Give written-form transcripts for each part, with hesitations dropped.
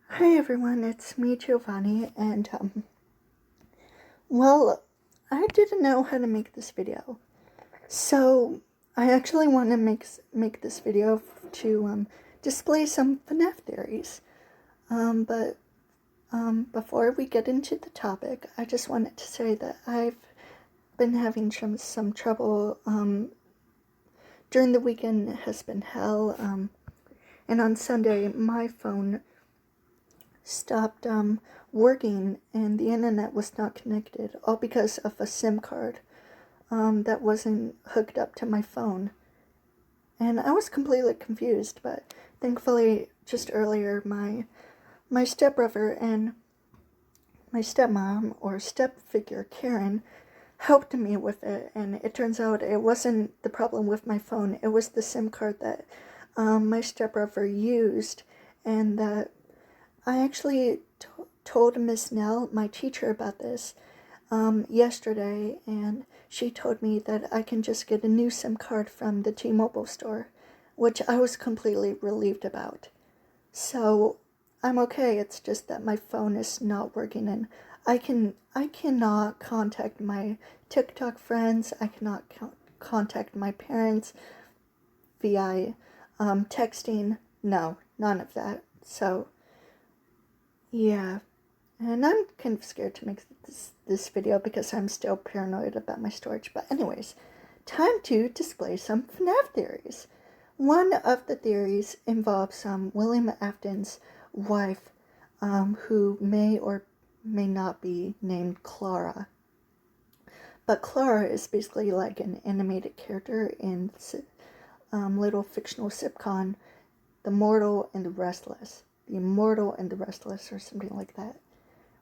Hi everyone, it's me Giovanni, and well, I didn't know how to make this video, so I actually want to make this video to display some Fnaf theories. But before we get into the topic, I just wanted to say that I've been having some trouble. During the weekend has been hell. And on Sunday my phone stopped working and the internet was not connected, all because of a SIM card that wasn't hooked up to my phone. And I was completely confused, but thankfully just earlier my stepbrother and my stepmom, or stepfigure Karen, helped me with it, and it turns out it wasn't the problem with my phone, it was the SIM card that my stepbrother used, and that I actually told Miss Nell, my teacher, about this yesterday, and she told me that I can just get a new SIM card from the T-Mobile store, which I was completely relieved about. So I'm okay, it's just that my phone is not working, and I cannot contact my TikTok friends, I cannot contact my parents via texting, no, none of that. So yeah, and I'm kind of scared to make this video because I'm still paranoid about my storage. But anyways, time to display some Fnaf theories. One of the theories involves William Afton's wife, who may or may not be named Clara. But Clara is basically like an animated character in little fictional sitcom, The Mortal and the Restless. The Immortal and the Restless, or something like that,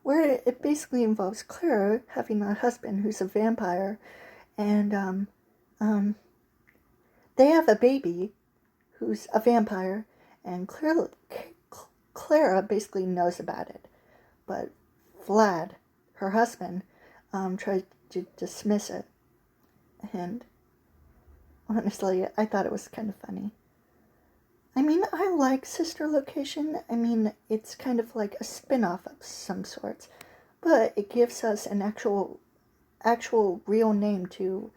where it basically involves Clara having a husband who's a vampire, and they have a baby who's a vampire, and Clara basically knows about it, but Vlad, her husband, tried to dismiss it, and honestly, I thought it was kind of funny. I mean, I like Sister Location. I mean, it's kind of like a spin-off of some sorts, but it gives us an actual real name to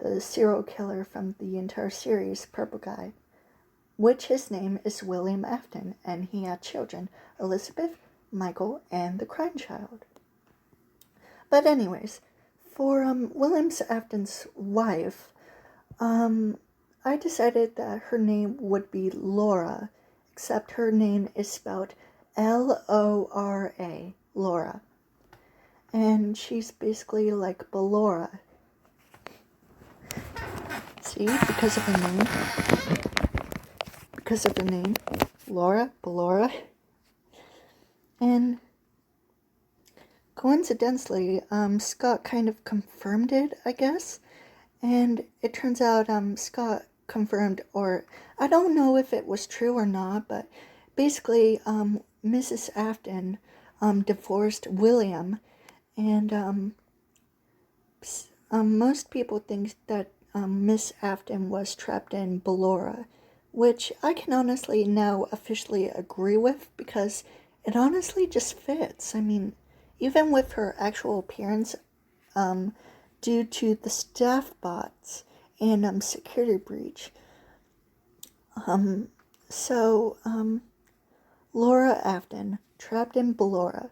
the serial killer from the entire series, Purple Guy, which his name is William Afton, and he had children, Elizabeth, Michael, and the Crying Child. But anyways, for William Afton's wife, I decided that her name would be Lora, except her name is spelled Lora, Lora. And she's basically like Ballora. See, because of her name, Lora, Ballora. And coincidentally, Scott kind of confirmed it, I guess. And it turns out Scott confirmed, or I don't know if it was true or not, but basically Mrs. Afton divorced William, and most people think that Miss Afton was trapped in Ballora, which I can honestly now officially agree with, because it honestly just fits. I mean, even with her actual appearance, due to the staff bots and security breach. Lora Afton, trapped in Ballora,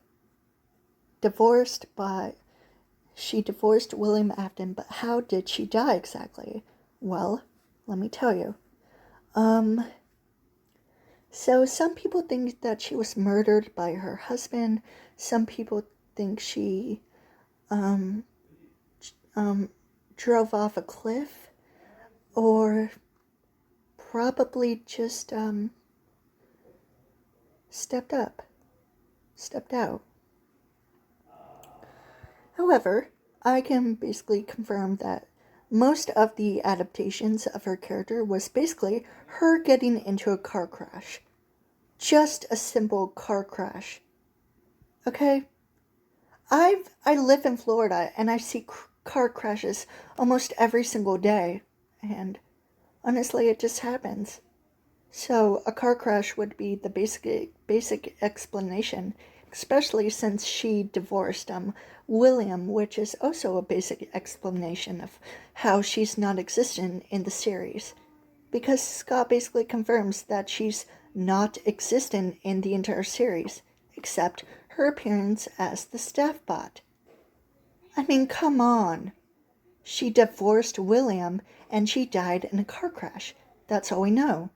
she divorced William Afton, but how did she die exactly? Well, let me tell you. So some people think that she was murdered by her husband. Some people think she drove off a cliff, or probably just stepped out. However, I can basically confirm that most of the adaptations of her character was basically her getting into a car crash. Just a simple car crash. Okay? I live in Florida, and I see car crashes almost every single day, and honestly, it just happens. So a car crash would be the basic explanation, especially since she divorced William, which is also a basic explanation of how she's not existent in the series. Because Scott basically confirms that she's not existent in the entire series, except her appearance as the staff bot. I mean, come on. She divorced William and she died in a car crash. That's all we know.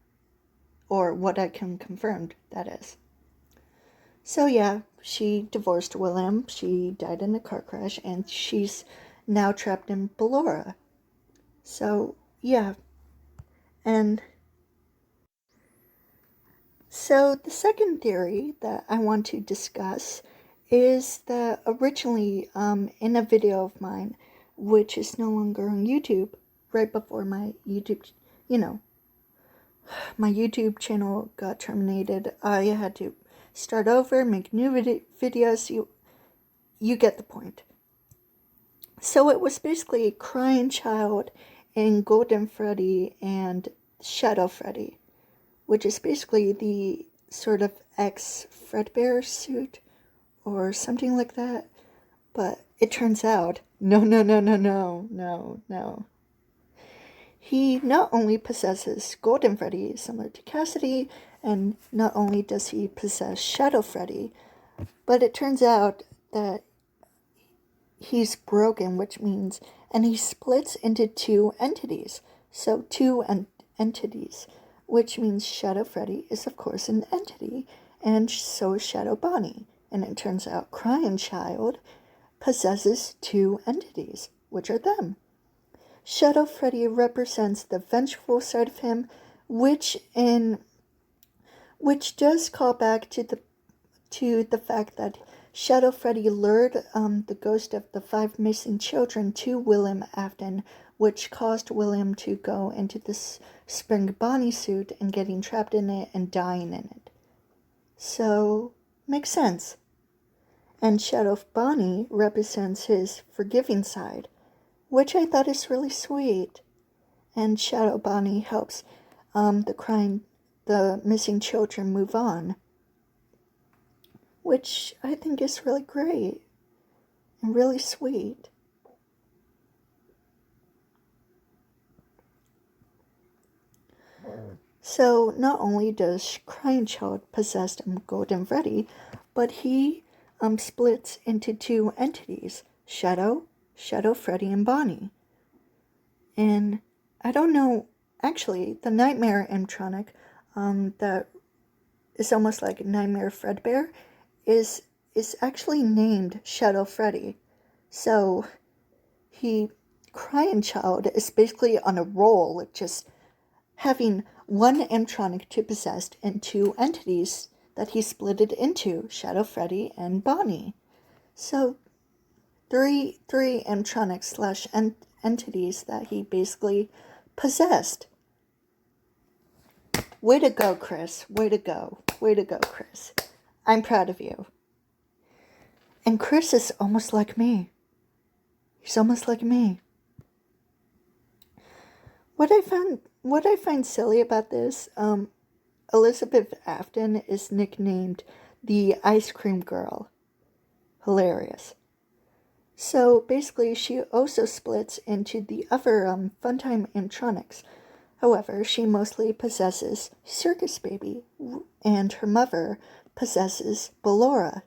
Or what I can confirm, that is. So yeah, she divorced William, she died in a car crash, and she's now trapped in Ballora. So yeah, and so the second theory that I want to discuss is that originally in a video of mine, which is no longer on YouTube, right before my YouTube, my YouTube channel got terminated, I had to start over, make new videos. You get the point. So it was basically a Crying Child and Golden Freddy and Shadow Freddy, which is basically the sort of ex-Fredbear suit or something like that. But it turns out, no. He not only possesses Golden Freddy, similar to Cassidy, and not only does he possess Shadow Freddy, but it turns out that he's broken, which means, and he splits into two entities. So entities, which means Shadow Freddy is of course an entity, and so is Shadow Bonnie. And it turns out Crying Child possesses two entities, which are them. Shadow Freddy represents the vengeful side of him, which does call back to the fact that Shadow Freddy lured the ghost of the 5 missing children to William Afton, which caused William to go into this spring Bonnie suit and getting trapped in it and dying in it. So, makes sense. And Shadow Bonnie represents his forgiving side, which I thought is really sweet. And Shadow Bonnie helps the missing children move on, which I think is really great and really sweet. So not only does Crying Child possess Golden Freddy, but he splits into two entities, Shadow Freddy, and Bonnie. And I don't know, actually, the Nightmare animatronic that is almost like Nightmare Fredbear is actually named Shadow Freddy. So Crying Child is basically on a roll, just having one animatronic to possess and two entities that he splitted into, Shadow Freddy and Bonnie. So three animatronics / entities that he basically possessed. Way to go, Chris. Way to go. Way to go, Chris. I'm proud of you. And Chris is almost like me. He's almost like me. What I find silly about this, Elizabeth Afton is nicknamed the Ice Cream Girl. Hilarious. So basically, she also splits into the other Funtime animatronics. However, she mostly possesses Circus Baby, and her mother possesses Ballora.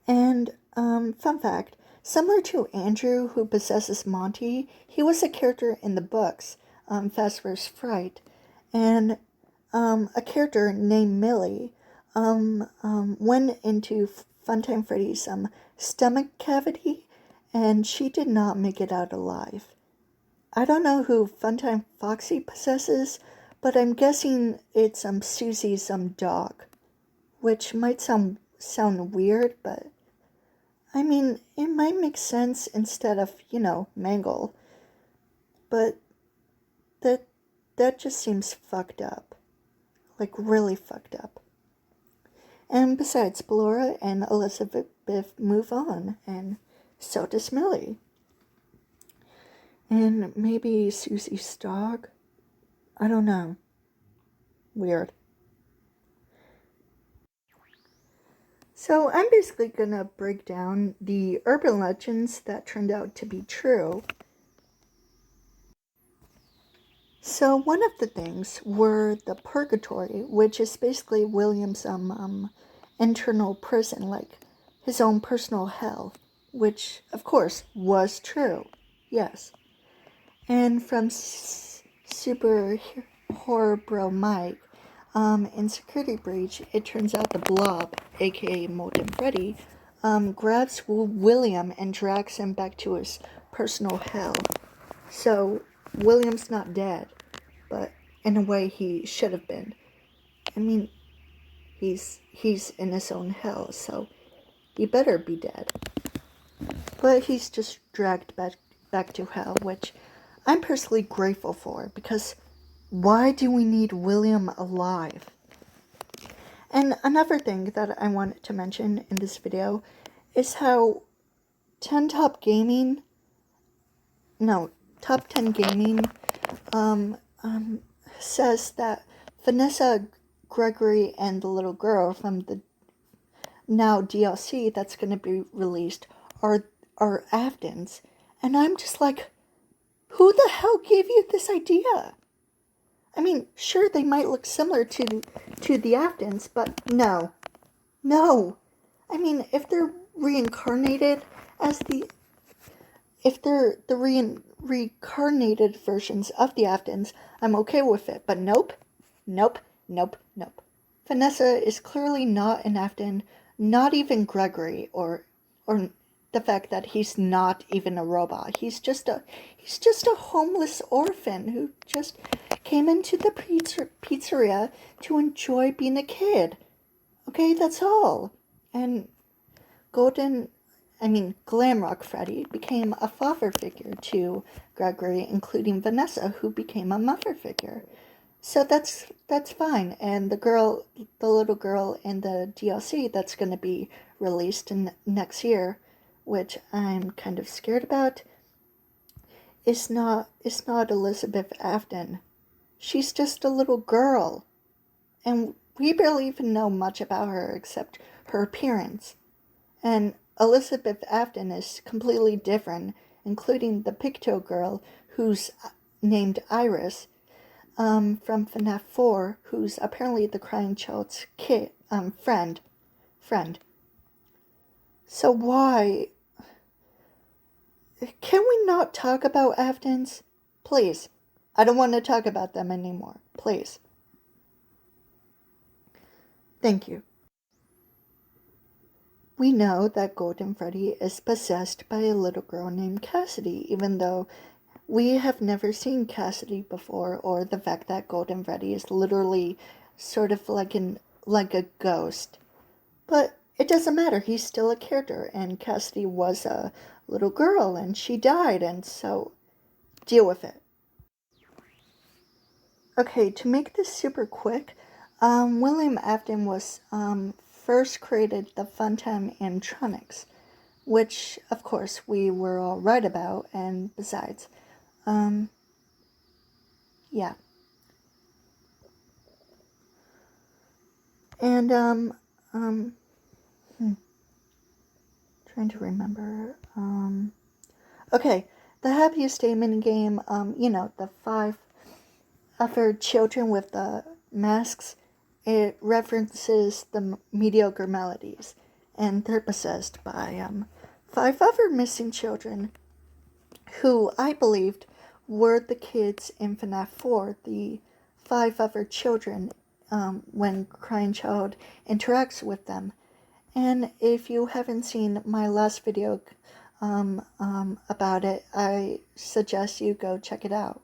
And, fun fact, similar to Andrew, who possesses Monty, he was a character in the books, Fast vs. Fright, and a character named Millie went into Funtime Freddy's stomach cavity, and she did not make it out alive. I don't know who Funtime Foxy possesses, but I'm guessing it's Susie's dog, which might sound weird, but I mean, it might make sense instead of, Mangle. But that just seems fucked up. Like, really fucked up. And besides, Ballora and Elizabeth move on, and so does Millie. And maybe Susie's dog? I don't know. Weird. So I'm basically gonna break down the urban legends that turned out to be true. So one of the things were the purgatory, which is basically William's internal prison, like his own personal hell, which of course was true. Yes. And from Super Horror Bro Mike, in Security Breach, it turns out the Blob, aka Golden Freddy, grabs William and drags him back to his personal hell. So William's not dead, but in a way he should have been. I mean, he's in his own hell, so he better be dead. But he's just dragged back to hell, which I'm personally grateful for, because why do we need William alive? And another thing that I wanted to mention in this video is how Top 10 Gaming says that Vanessa Gregory and the little girl from the now DLC that's going to be released are Aftons. And I'm just like, who the hell gave you this idea? I mean, sure, they might look similar to the Aftons, but no. I mean, if they're reincarnated as if they're the reincarnated versions of the Aftons, I'm okay with it. But nope. Vanessa is clearly not an Afton, not even Gregory, or the fact that he's not even a robot. He's just a homeless orphan who just came into the pizzeria to enjoy being a kid. Okay, that's all. And Glamrock Freddy became a father figure to Gregory, including Vanessa, who became a mother figure. So that's fine. And the little girl in the DLC that's going to be released next year, which I'm kind of scared about, is not Elizabeth Afton. She's just a little girl. And we barely even know much about her except her appearance. And Elizabeth Afton is completely different, including the Picto girl who's named Iris, from Fnaf 4, who's apparently the Crying Child's friend. So why? Can we not talk about Aftons? Please. I don't want to talk about them anymore. Please. Thank you. We know that Golden Freddy is possessed by a little girl named Cassidy, even though we have never seen Cassidy before, or the fact that Golden Freddy is literally sort of like a ghost. But it doesn't matter, he's still a character, and Cassidy was a little girl, and she died, and so deal with it. Okay, to make this super quick, William Afton was first created the Funtime animatronics, which, of course, we were all right about, and besides, yeah. And, trying to remember, okay, the Happiest Day minigame, the 5 other children with the masks, it references the mediocre melodies, and they're possessed by 5 other missing children who I believed were the kids in Fnaf 4, the 5 other children, when Crying Child interacts with them. And if you haven't seen my last video about it, I suggest you go check it out.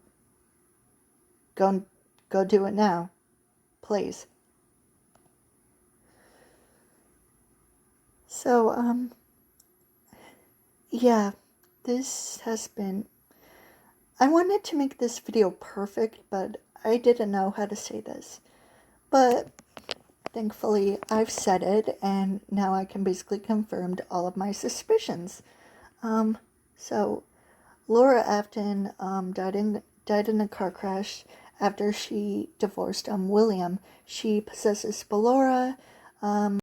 Go do it now, please. So, yeah, this has been... I wanted to make this video perfect, but I didn't know how to say this. But thankfully, I've said it, and now I can basically confirm all of my suspicions. So, Lora Afton died in a car crash after she divorced William, she possesses Ballora.